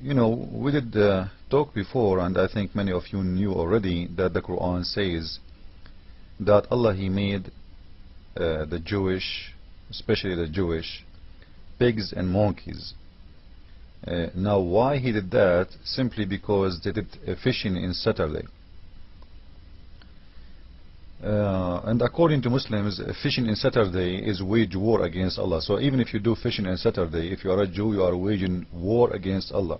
we did talk before, and I think many of you knew already that the Quran says that Allah, He made the Jewish, especially the Jewish, pigs and monkeys. Now, why He did that? Simply because they did fishing in Saturday. And according to Muslims, fishing in Saturday is wage war against Allah. So even if you do fishing on Saturday, if you are a Jew, you are waging war against Allah.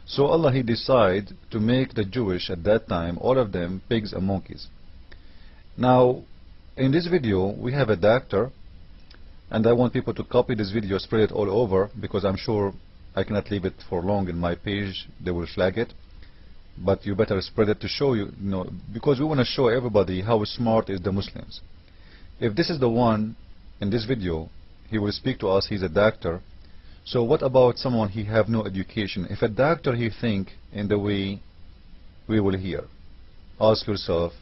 So Allah, He decided to make the Jewish at that time, all of them, pigs and monkeys. Now, in this video, we have a doctor, and I want people to copy this video, spread it all over, because I'm sure I cannot leave it for long in my page. They will flag it. But you better spread it to show because we want to show everybody how smart is the Muslims. If this is the one in this video, he will speak to us, he's a doctor. So what about someone he have no education? If a doctor he think in the way we will hear, ask yourself,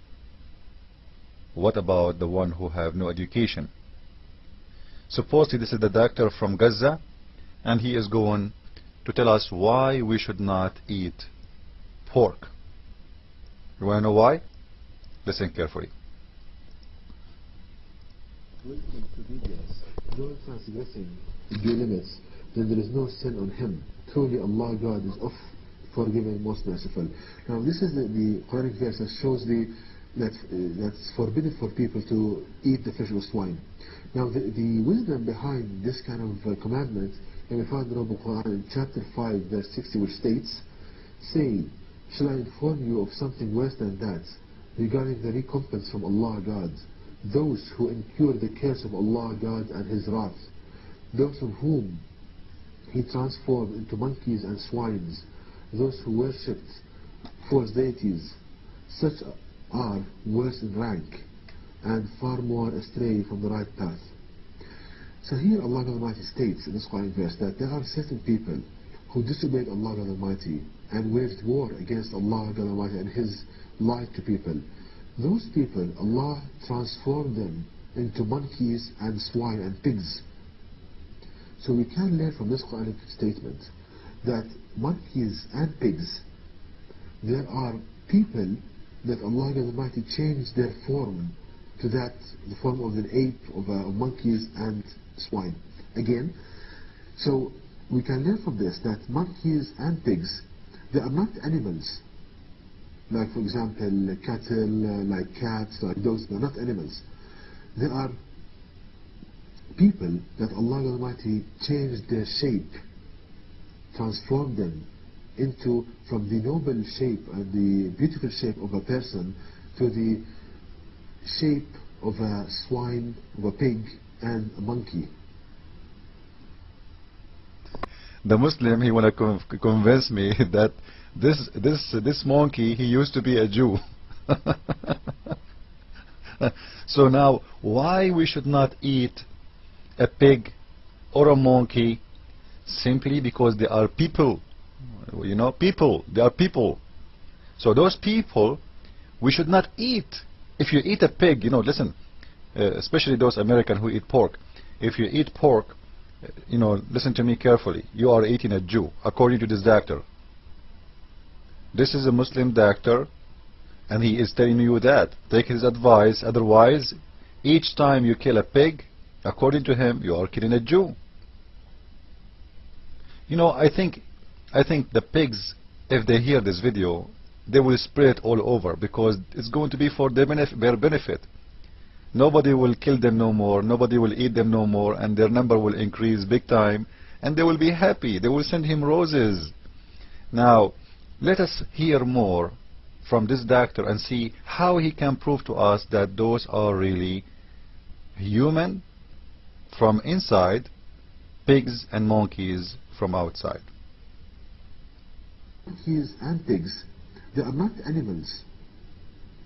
what about the one who have no education? Supposedly this is the doctor from Gaza, and he is going to tell us why we should not eat pork. You want to know why? Listen carefully. Welcome to videos. No transgressing the limits, then there is no sin on him. Truly Allah God is forgiving, most merciful. Now this is the Quranic verse that shows that's forbidden for people to eat the fish or swine. Now the wisdom behind this kind of commandment, and we find in the Quran in chapter 5 verse 60, which states, say, shall I inform you of something worse than that, regarding the recompense from Allah God, those who incur the curse of Allah God and His wrath, those of whom He transformed into monkeys and swines, those who worshipped false deities, such are worse in rank and far more astray from the right path. So here Allah God Almighty states in this Quranic verse that there are certain people who disobeyed Allah God Almighty and waged war against Allah God Almighty and His light to people. Those people, Allah transformed them into monkeys and swine and pigs. So we can learn from this Quranic statement that monkeys and pigs, there are people that Allah God Almighty changed their form to the form of an ape, of monkeys and swine. Again, so we can learn from this that monkeys and pigs, they are not animals. Like for example, cattle, like cats, like dogs, they are not animals. They are people that Allah Almighty changed their shape, transformed them into, from the noble shape and the beautiful shape of a person to the shape of a swine, of a pig and a monkey. The Muslim, he want to convince me that this monkey, he used to be a Jew. So now, why we should not eat a pig or a monkey? Simply because they are people. People. They are people. So those people, we should not eat. If you eat a pig, listen, especially those Americans who eat pork. If you eat pork, listen to me carefully. You are eating a Jew, according to this doctor. This is a Muslim doctor, and he is telling you that. Take his advice. Otherwise, each time you kill a pig, according to him, you are killing a Jew. I think the pigs, if they hear this video, they will spread it all over, because it's going to be for their benefit. Nobody will kill them no more, nobody will eat them no more, and their number will increase big time, and they will be happy. They will send him roses. Now, let us hear more from this doctor and see how he can prove to us that those are really human from inside, pigs and monkeys from outside. Monkeys and pigs, they are not animals.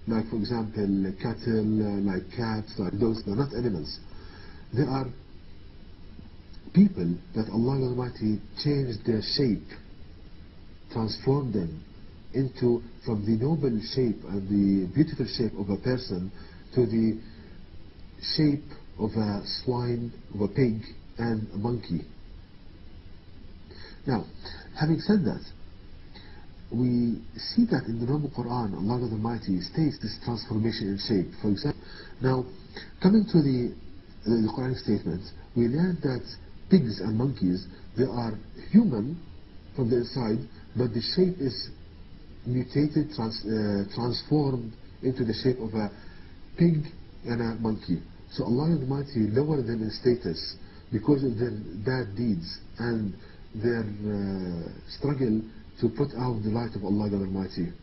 Like for example, cattle, like cats, like dogs, they are not animals. They are people that Allah Almighty changed their shape, transformed them into, from the noble shape and the beautiful shape of a person to the shape of a swine, of a pig and a monkey. Now, having said that, we see that in the noble Quran, Allah God Almighty states this transformation in shape. For example, now, coming to the Quranic statement, we learn that pigs and monkeys, they are human from the inside, but the shape is mutated, transformed into the shape of a pig and a monkey. So Allah Almighty lowered them in status because of their bad deeds and their struggle to put out the light of Allah God Almighty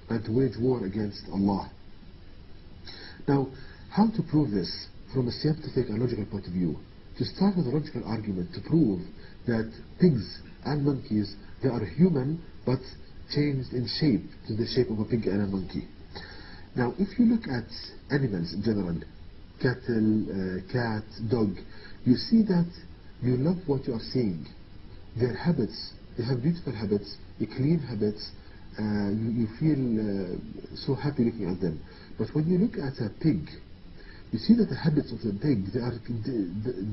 and to wage war against Allah. Now, how to prove this from a scientific and logical point of view? To start with a logical argument to prove that pigs and monkeys, they are human but changed in shape to the shape of a pig and a monkey. Now, if you look at animals in general, cattle, cat, dog, you see that you love what you are seeing. Their habits, they have beautiful habits, clean habits, you feel so happy looking at them. But when you look at a pig, you see that the habits of the pig, they are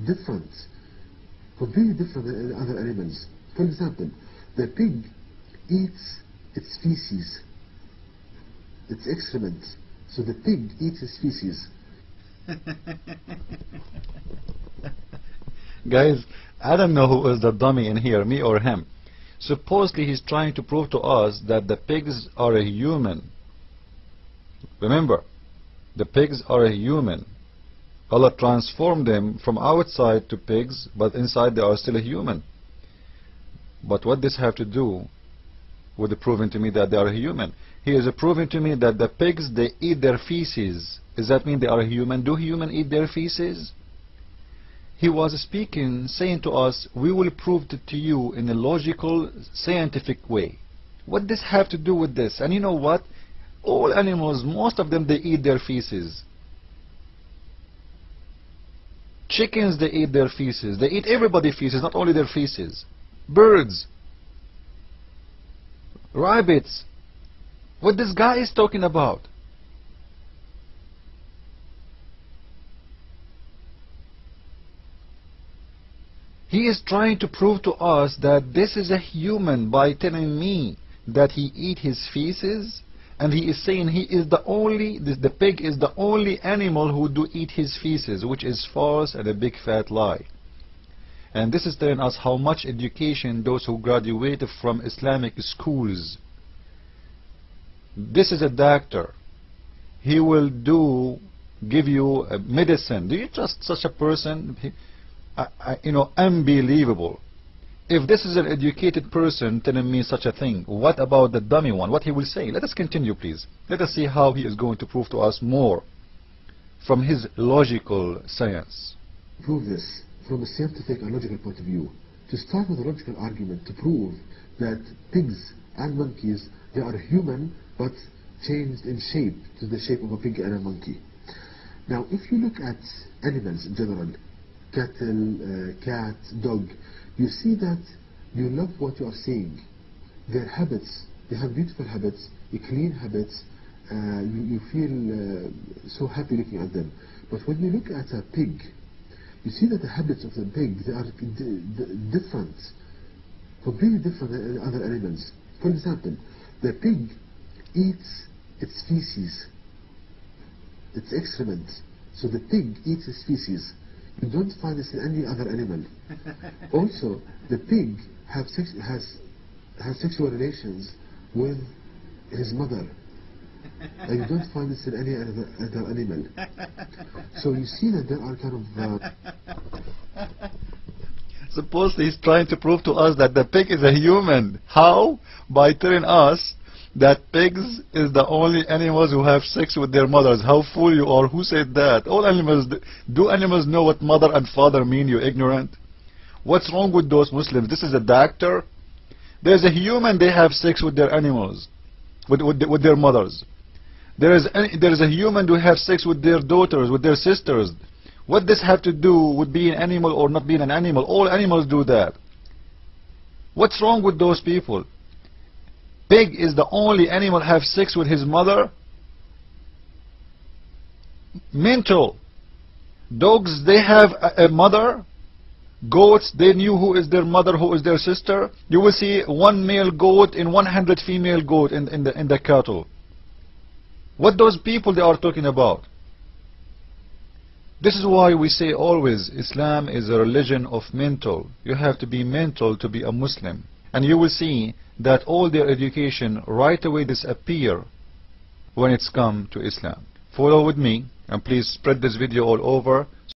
different, completely different than other animals. For example, the pig eats its feces, its excrement. So the pig eats its feces. Guys, I don't know who is the dummy in here, me or him. Supposedly he's trying to prove to us that the pigs are a human. Remember, the pigs are a human. Allah transformed them from outside to pigs, but inside they are still a human. But what does this have to do with proving to me that they are a human? He is proving to me that the pigs, they eat their feces. Does that mean they are a human? Do humans eat their feces? He was speaking, saying to us, we will prove it to you in a logical, scientific way. What does have to do with this? And you know what? All animals, most of them, they eat their feces. Chickens, they eat their feces. They eat everybody's feces, not only their feces. Birds. Rabbits. What this guy is talking about? He is trying to prove to us that this is a human by telling me that he eat his feces, and he is saying he is the only, the pig is the only animal who do eat his feces, which is false and a big fat lie. And this is telling us how much education those who graduated from Islamic schools. This is a doctor. He will give you a medicine. Do you trust such a person? You know, unbelievable. If this is an educated person telling me such a thing, what about the dummy one? What he will say? Let us continue, please. Let us see how he is going to prove to us more from his logical science. Prove this from a scientific and logical point of view. To start with a logical argument to prove that pigs and monkeys, they are human but changed in shape to the shape of a pig and a monkey. Now, if you look at animals in general, cattle, cat, dog, you see that you love what you are seeing. Their habits, they have beautiful habits, clean habits, you feel so happy looking at them. But when you look at a pig, you see that the habits of the pig, they are different, completely different than other animals. For example, the pig eats its feces, its excrement. So the pig eats its feces. You don't find this in any other animal. Also, the pig has sexual relations with his mother. And you don't find this in any other animal. So you see that there are kind of... Supposedly he's trying to prove to us that the pig is a human. How? By telling us that pigs is the only animals who have sex with their mothers. How fool you are. Who said that? All animals, do animals know what mother and father mean, you ignorant? What's wrong with those Muslims? This is a doctor. There's a human, they have sex with their animals, with their mothers. There is a human who have sex with their daughters, with their sisters. What does have to do with being an animal or not being an animal? All animals do that. What's wrong with those people? Pig is the only animal have sex with his mother? Mental. Dogs, they have a mother? Goats, they knew who is their mother, who is their sister. You will see one male goat in 100 female goat in the cattle. What those people they are talking about? This is why we say always Islam is a religion of mental. You have to be mental to be a Muslim. And you will see that all their education right away disappear when it's come to Islam. Follow with me and please spread this video all over.